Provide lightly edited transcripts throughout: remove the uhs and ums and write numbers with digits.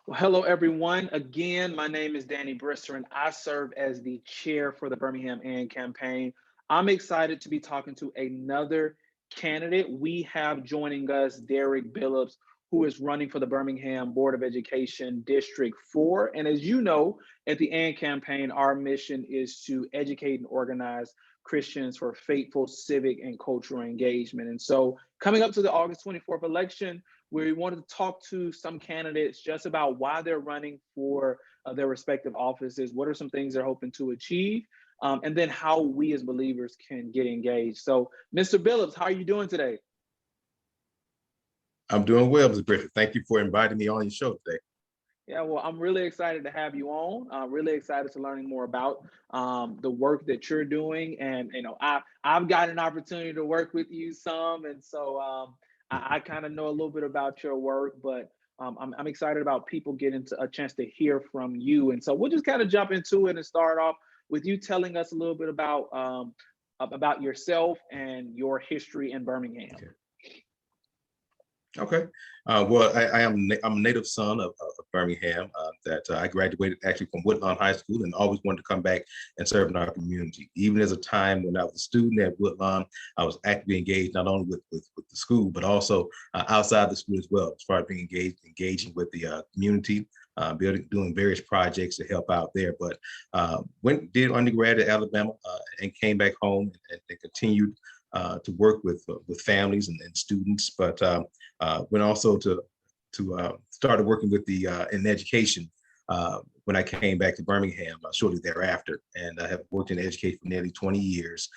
Well, hello, everyone. Again, my name is Danny Brister, and I serve as the chair for the Birmingham and campaign. I'm excited to be talking to another candidate. We have joining us Derrick Billups, who is running for the Birmingham Board of Education District 4. And as you know, at the AND campaign, our mission is to educate and organize Christians for faithful civic and cultural engagement. And so, coming up to the August 24th election, we wanted to talk to some candidates just about why they're running for their respective offices, what are some things they're hoping to achieve, and then how we as believers can get engaged. So, Mr. Billups, how are you doing today? I'm doing well, Mr. Griffith. Thank you for inviting me on your show today. Yeah, well, I'm really excited to have you on. Really excited to learning more about the work that you're doing, and I've got an opportunity to work with you some, and so I kind of know a little bit about your work, but I'm excited about people getting a chance to hear from you, and so we'll just kind of jump into it and start off with you telling us a little bit about yourself and your history in Birmingham. Okay. Okay. I'm a native son of Birmingham. That I graduated actually from Woodlawn High School and always wanted to come back and serve in our community. Even as a time when I was a student at Woodlawn, I was actively engaged not only with the school but also outside the school as well. As far as being engaging with the community, doing various projects to help out there. But did undergrad at Alabama and came back home and continued to work with families and students, but went also to started working with the in education when I came back to Birmingham shortly thereafter, and I have worked in education for nearly 20 years.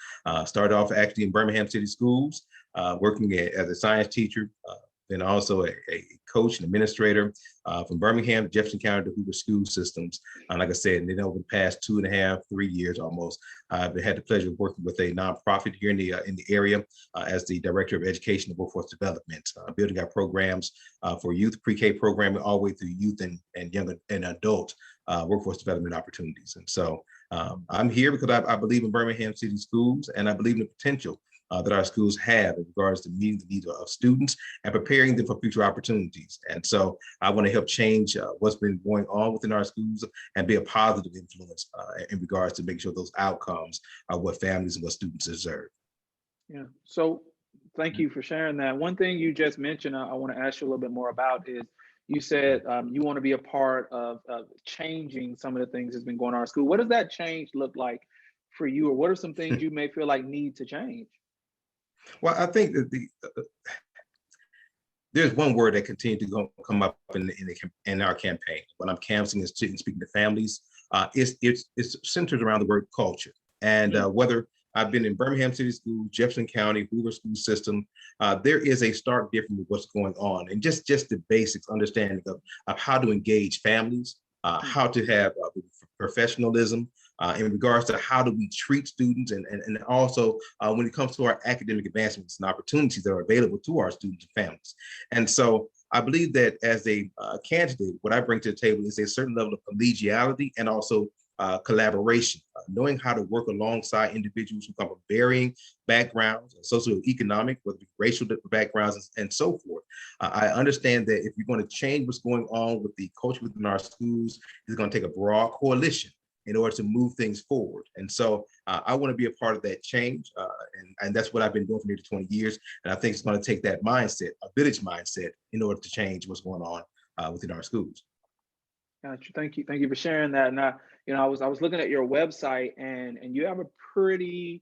Started off actually in Birmingham City Schools, working as a science teacher, and also a coach and administrator from Birmingham to Jefferson County to Hoover school systems. Like I said, and then over the past 2.5, 3 years almost, I've had the pleasure of working with a nonprofit here in the area as the director of education and workforce development, building our programs for youth pre-K programming all the way through youth and young and adult workforce development opportunities. And so I'm here because I believe in Birmingham City Schools, and I believe in the potential that our schools have in regards to meeting the needs of students and preparing them for future opportunities. And so I want to help change what's been going on within our schools and be a positive influence in regards to making sure those outcomes are what families and what students deserve. Yeah. So thank you for sharing that. One thing you just mentioned, I want to ask you a little bit more about is you said you want to be a part of changing some of the things that's been going on in school. What does that change look like for you, or what are some things you may feel like need to change? Well, I think that there's one word that continued to come up in our campaign when I'm canvassing and speaking to families. It's centered around the word culture, and whether I've been in Birmingham City Schools, Jefferson County, Hoover school system, there is a stark difference with what's going on, and just the basics understanding of how to engage families, how to have professionalism, in regards to how do we treat students, and also when it comes to our academic advancements and opportunities that are available to our students and families. And so I believe that as a candidate, what I bring to the table is a certain level of collegiality and also collaboration, knowing how to work alongside individuals who come from varying backgrounds, socioeconomic, whether it be racial backgrounds, and so forth. I understand that if you're going to change what's going on with the culture within our schools, it's going to take a broad coalition in order to move things forward. And so I want to be a part of that change. And that's what I've been doing for nearly 20 years. And I think it's going to take that mindset, a village mindset, in order to change what's going on within our schools. Gotcha. Thank you. Thank you for sharing that. And I was looking at your website, and you have a pretty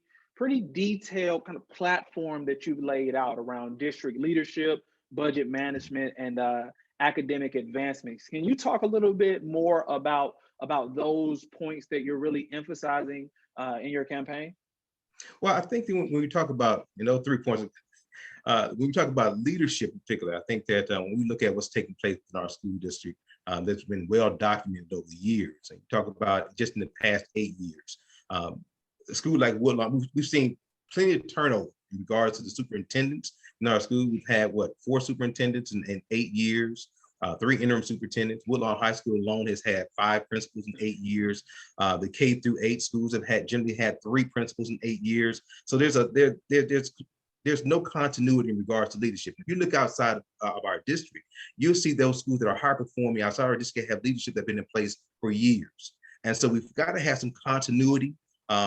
detailed kind of platform that you've laid out around district leadership, budget management, and academic advancements. Can you talk a little bit more about those points that you're really emphasizing in your campaign? Well, I think that when we talk about, 3 points, when we talk about leadership in particular, I think that when we look at what's taking place in our school district, that's been well documented over the years. And you talk about just in the past 8 years, a school like Woodlawn, we've seen plenty of turnover in regards to the superintendents in our school. We've had 4 superintendents in 8 years. 3 interim superintendents. Woodlawn High School alone has had 5 principals in 8 years. The K through 8 schools have generally had 3 principals in 8 years. So there's there's no continuity in regards to leadership. If you look outside of our district, you'll see those schools that are high performing outside our district have leadership that have been in place for years. And so we've got to have some continuity.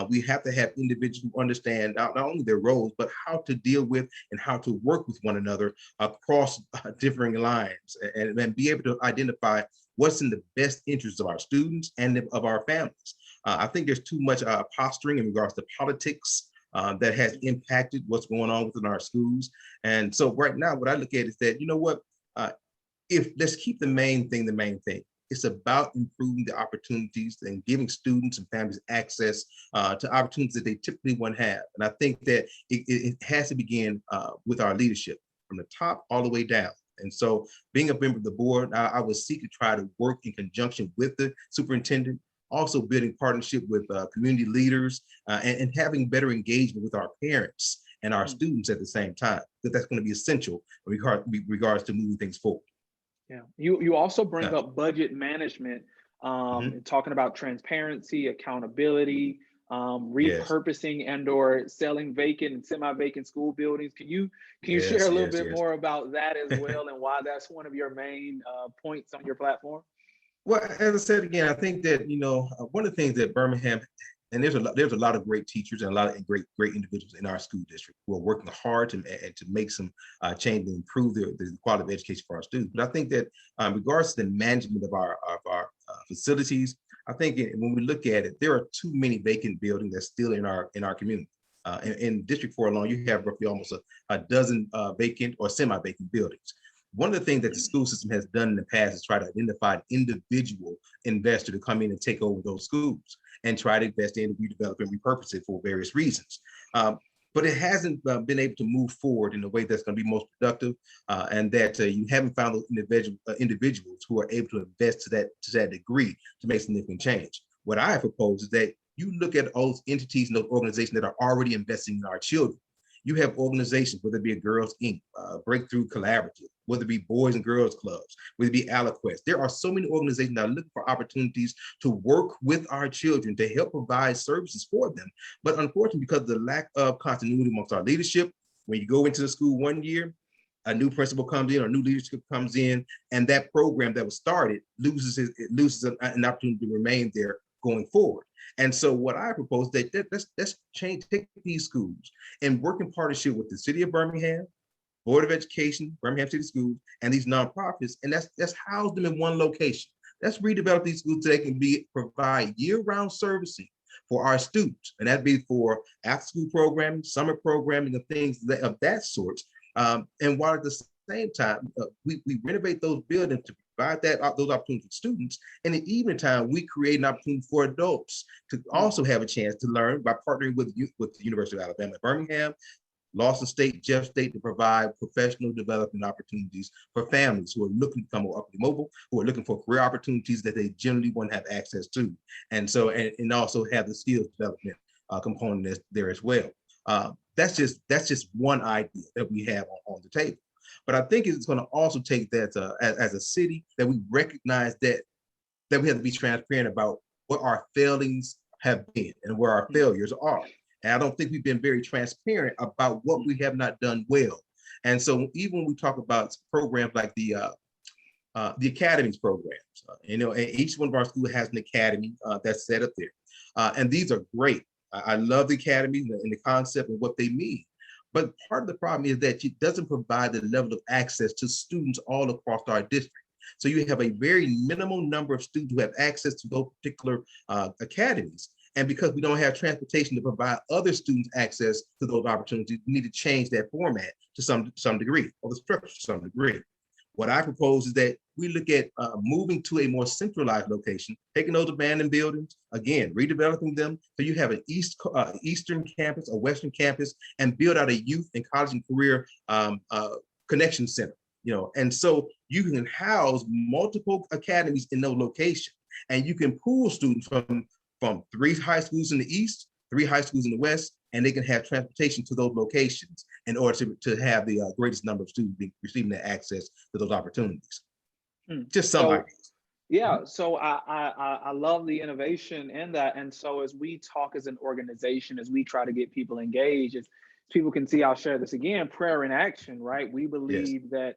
We have to have individuals who understand not only their roles, but how to deal with and how to work with one another across differing lines, and be able to identify what's in the best interest of our students and of our families. I think there's too much posturing in regards to politics that has impacted what's going on within our schools. And so right now, what I look at is that, you know what, if let's keep the main thing the main thing. It's about improving the opportunities and giving students and families access to opportunities that they typically won't have. And I think that it has to begin with our leadership from the top all the way down. And so being a member of the board, I would seek to try to work in conjunction with the superintendent, also building partnership with community leaders and having better engagement with our parents and our students at the same time. That's going to be essential in regards to moving things forward. Yeah, you also bring Yeah. up budget management, Mhm. talking about transparency, accountability, Yes, repurposing and or selling vacant and semi-vacant school buildings. Can you share a yes, little yes, bit yes. more about that as well, and why that's one of your main points on your platform? Well, as I said again, I think that one of the things that Birmingham, and there's a lot of great teachers and a lot of great individuals in our school district who are working hard to make some change and improve the quality of education for our students. But I think that in regards to the management of our facilities, I think when we look at it, there are too many vacant buildings that's still in our community. In District 4 alone, you have roughly almost a dozen vacant or semi-vacant buildings. One of the things that the school system has done in the past is try to identify an individual investor to come in and take over those schools and try to invest in, redevelop, and repurpose it for various reasons. But it hasn't been able to move forward in a way that's going to be most productive, and that you haven't found those individuals who are able to invest to that degree to make significant change. What I propose is that you look at those entities and those organizations that are already investing in our children. You have organizations, whether it be a Girls Inc., Breakthrough Collaborative, whether it be Boys and Girls Clubs, whether it be Aliquest. There are so many organizations that are looking for opportunities to work with our children to help provide services for them. But unfortunately, because of the lack of continuity amongst our leadership, when you go into the school one year, a new principal comes in or new leadership comes in, and that program that was started loses an opportunity to remain there going forward. And so what I propose that let's take these schools and work in partnership with the city of Birmingham, Board of Education, Birmingham City Schools, and these nonprofits, and let's house them in one location. Let's redevelop these schools so they can provide year-round servicing for our students, and that'd be for after-school programming, summer programming, and things of that sort. And while at the same time, we renovate those buildings to provide those opportunities for students. And in the evening time, we create an opportunity for adults to also have a chance to learn by partnering with the University of Alabama at Birmingham, Lawson State, Jeff State, to provide professional development opportunities for families who are looking to become more upwardly mobile, who are looking for career opportunities that they generally won't have access to. And so, and also have the skills development component there as well. That's just one idea that we have on the table. But I think it's going to also take that as a city that we recognize that we have to be transparent about what our failings have been and where our failures are. And I don't think we've been very transparent about what we have not done well. And so even when we talk about programs like the academies programs, and each one of our schools has an academy that's set up there. And these are great. I love the academy and the concept and what they mean. But part of the problem is that it doesn't provide the level of access to students all across our district. So you have a very minimal number of students who have access to those particular academies. And because we don't have transportation to provide other students access to those opportunities, we need to change that format to some degree, or the structure to some degree. What I propose is that we look at moving to a more centralized location, taking those abandoned buildings, again, redeveloping them, so you have an eastern campus, a western campus, and build out a youth and college and career connection center. And so you can house multiple academies in those locations, and you can pool students from 3 high schools in the east, 3 high schools in the west, and they can have transportation to those locations in order to have the greatest number of students receiving the access to those opportunities. Just some So ideas. yeah, so I love the innovation in that. And so as we talk as an organization, as we try to get people engaged, it's people can see, I'll share this again, prayer in action, right? We Yes. believe that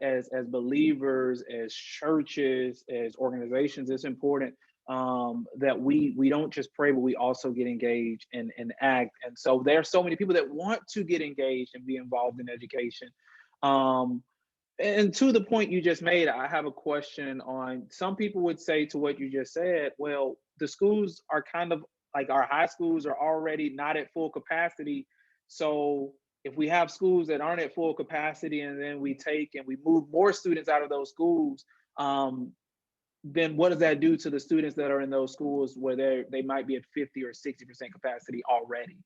as believers, as churches, as organizations, it's important that we don't just pray, but we also get engaged and act. And so there are so many people that want to get engaged and be involved in education. Um, and to the point you just made, I have a question on, some people would say to what you just said, well, the schools are kind of like, our high schools are already not at full capacity. So if we have schools that aren't at full capacity and then we take and we move more students out of those schools, um, then what does that do to the students that are in those schools where they might be at 50 or 60% capacity already?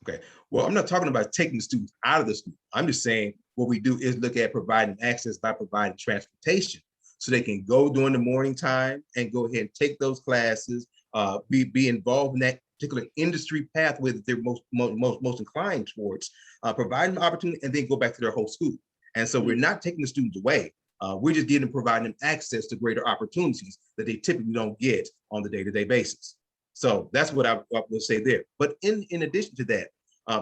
Okay. Well, I'm not talking about taking the students out of the school. I'm just saying what we do is look at providing access by providing transportation so they can go during the morning time and go ahead and take those classes, be involved in that particular industry pathway that they're most inclined towards, provide them opportunity, and then go back to their whole school. And so we're Mm, not taking the students away. We're just providing them access to greater opportunities that they typically don't get on the day-to-day basis. So that's what I would say there. But in addition to that,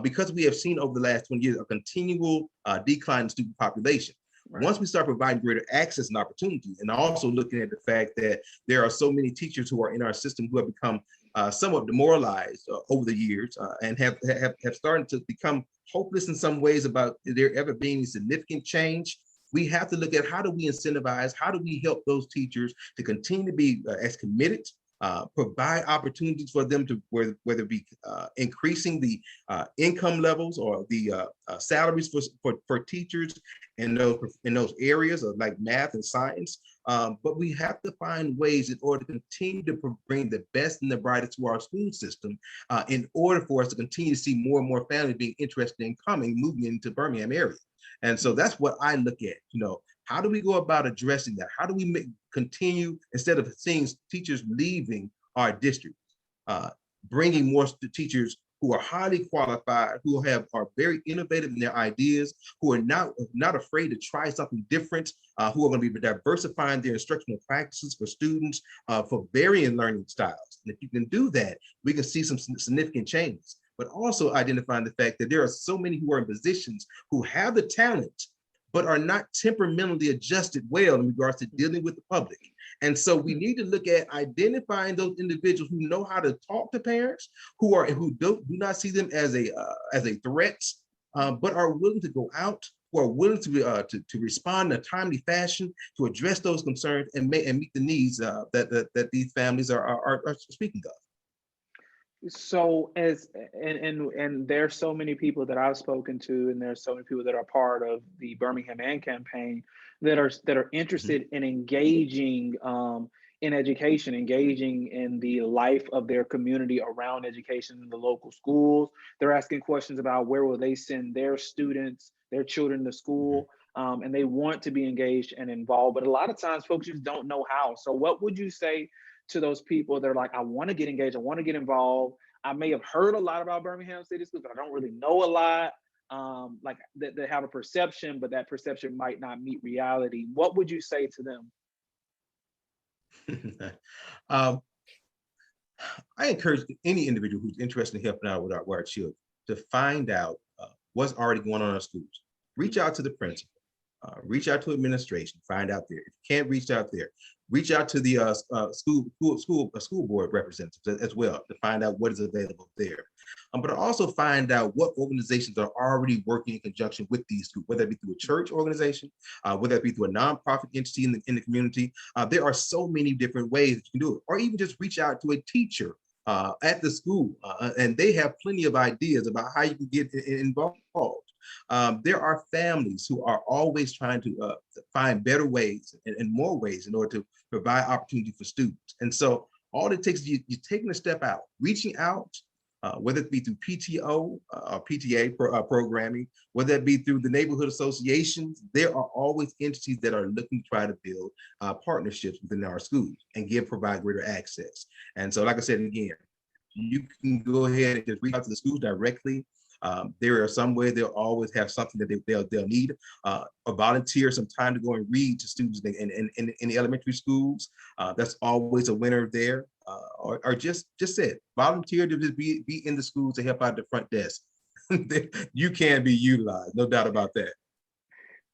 because we have seen over the last 20 years a continual decline in student population, right. once we start providing greater access and opportunities, and also looking at the fact that there are so many teachers who are in our system who have become somewhat demoralized over the years and have started to become hopeless in some ways about there ever being significant change. We have to look at how do we incentivize, how do we help those teachers to continue to be as committed, provide opportunities for them to whether it be increasing the income levels or the salaries for teachers in those areas of like math and science. But we have to find ways in order to continue to bring the best and the brightest to our school system in order for us to continue to see more and more families being interested in moving into Birmingham area. And so that's what I look at, how do we go about addressing that? How do we continue, instead of seeing teachers leaving our district, uh, bringing more teachers who are highly qualified, who are very innovative in their ideas, who are not afraid to try something different, who are going to be diversifying their instructional practices for students, for varying learning styles. And if you can do that, we can see some significant changes. But also identifying the fact that there are so many who are in positions who have the talent, but are not temperamentally adjusted well in regards to dealing with the public. And so we need to look at identifying those individuals who know how to talk to parents, who do not see them as a threat, but are willing to go out, who are willing to respond in a timely fashion to address those concerns and meet the needs that these families are speaking of. So as and there's so many people that I've spoken to, and there's so many people that are part of the Birmingham and campaign that are Mhm. interested in engaging in education, engaging in the life of their community around education in the local schools. They're asking questions about where will they send their students, their children to Mhm. school, and they want to be engaged and involved. But a lot of times, folks just don't know how. So, what would you say to those people that are like, I want to get engaged, I want to get involved. I may have heard a lot about Birmingham City Schools, but I don't really know a lot. Like that they have a perception, but that perception might not meet reality. What would you say to them? um, I encourage any individual who's interested in helping out with our children to find out what's already going on in our schools. Reach out to the principal, reach out to administration, find out there. If you can't reach out there, reach out to the school board representatives as well to find out what is available there. But also find out what organizations are already working in conjunction with these schools, whether it be through a church organization, whether it be through a nonprofit entity in the community. There are so many different ways that you can do it, or even just reach out to a teacher at the school, and they have plenty of ideas about how you can get involved. There are families who are always trying to find better ways and more ways in order to provide opportunity for students. And so all it takes is you taking a step out, reaching out, whether it be through PTO or PTA programming, whether it be through the neighborhood associations. There are always entities that are looking to try to build partnerships within our schools and provide greater access. And so, like I said again, you can go ahead and just reach out to the schools directly. There are some way they'll always have something that they'll need. A volunteer some time to go and read to students in the elementary schools. That's always a winner there. Or just said volunteer to just be in the schools to help out the front desk. you can be utilized, no doubt about that.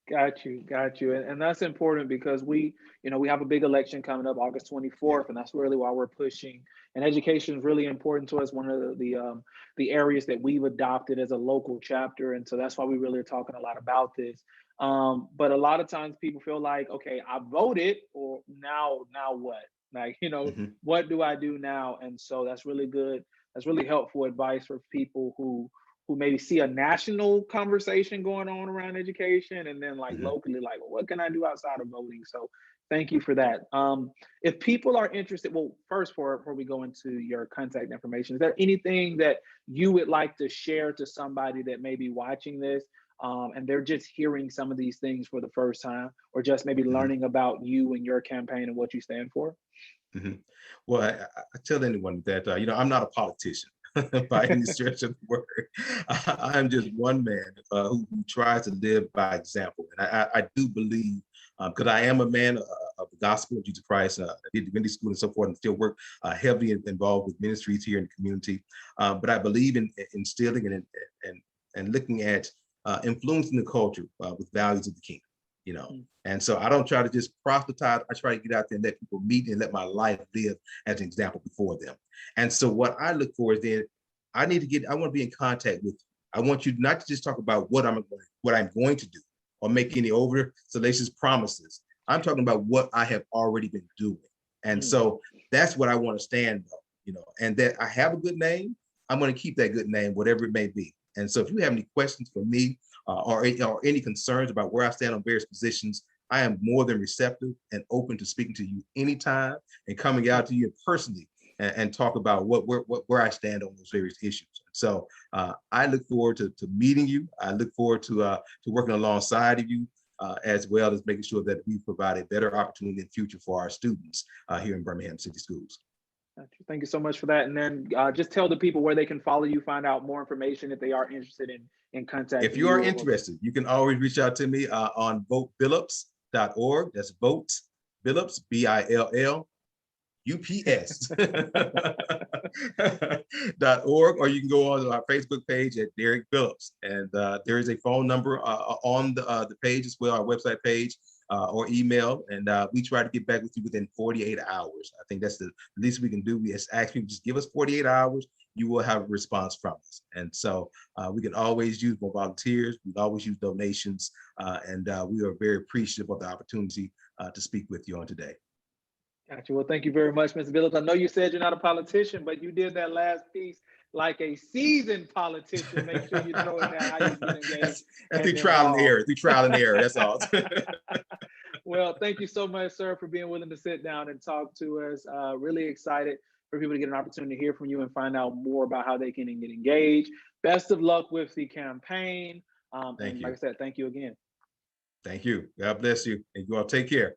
Got you. And that's important because we have a big election coming up August Yeah. 24th, and that's really why we're pushing. And education is really important to us. One of the areas that we've adopted as a local chapter, and so that's why we really are talking a lot about this. But a lot of times people feel like, okay, I voted, or now what? Like, Mhm. what do I do now? And so that's really good. That's really helpful advice for people who maybe see a national conversation going on around education, and then like Mhm. locally, like, well, what can I do outside of voting? So thank you for that. If people are interested, well, first, before we go into your contact information, is there anything that you would like to share to somebody that may be watching this, and they're just hearing some of these things for the first time, or just maybe Mhm. learning about you and your campaign and what you stand for? Mhm. Well, I tell anyone that I'm not a politician by any stretch of the word. I'm just one man who tries to live by example, and I do believe because I am a man of the gospel of Jesus Christ. I did divinity school and so forth, and still work heavily involved with ministries here in the community. But I believe in instilling and and looking at influencing the culture with values of the kingdom. You know, Mm, and so I don't try to just proselytize. I try to get out there and let people meet and let my life live as an example before them. And so what I look for is then I want to be in contact with you. I want you not to just talk about what I'm going to do or make any over salacious promises. I'm talking about what I have already been doing. And mm, so that's what I want to stand on, and that I have a good name. I'm going to keep that good name, whatever it may be. And so if you have any questions for me, or any concerns about where I stand on various positions, I am more than receptive and open to speaking to you anytime and coming out to you personally and talk about where I stand on those various issues. So I look forward to meeting you. I look forward to working alongside of you, as well as making sure that we provide a better opportunity in the future for our students here in Birmingham City Schools. got you. Thank you so much for that. And then just tell the people where they can follow you, find out more information if they are interested in If contacting you you are or interested, you can always reach out to me on votebillups.org. That's vote Billups, BILLUPS .org, or you can go on our Facebook page at Derrick Billups. And there is a phone number on the page as well, our website page, or email. And we try to get back with you within 48 hours. I think that's the least we can do. We just ask people, just give us 48 hours. You will have a response from us. And so we can always use more volunteers. We can always use donations. And we are very appreciative of the opportunity to speak with you on today. Gotcha. Well, thank you very much, Mr. Billups. I know you said you're not a politician, but you did that last piece like a seasoned politician. Make sure you throw in there how you get engaged That's and through trial and involved. error, that's all. Well, thank you so much, sir, for being willing to sit down and talk to us. Really excited for people to get an opportunity to hear from you and find out more about how they can get engaged. Best of luck with the campaign. Thank And like you. I said, thank you again. Thank you. God bless you. And you all take care.